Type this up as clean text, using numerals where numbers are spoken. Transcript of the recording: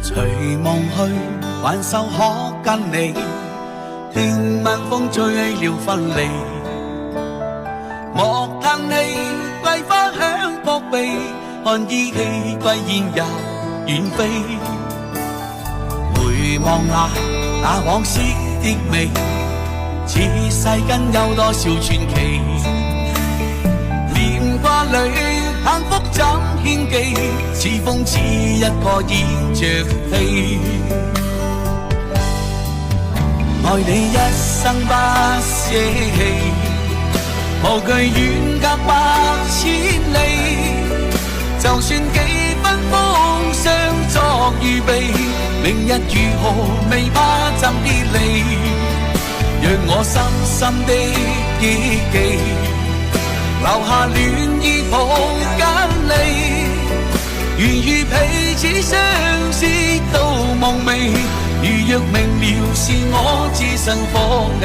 隨望去，還愁可跟你，聽晚風吹了分離。莫嘆氣，桂花香撲鼻，看依稀歸燕也遠飛。回望那往昔的美，此世間有多少傳奇？念掛裏幸福怎獻技？似風似一個燕雀飛。愛你一生不捨棄，無懼遠隔百千里。就算幾分風霜作預備，明日如何未怕怎別離。讓我深深的憶記，留下戀意抱緊你。願與彼此相思到夢寐，如若明了是我置身火氣。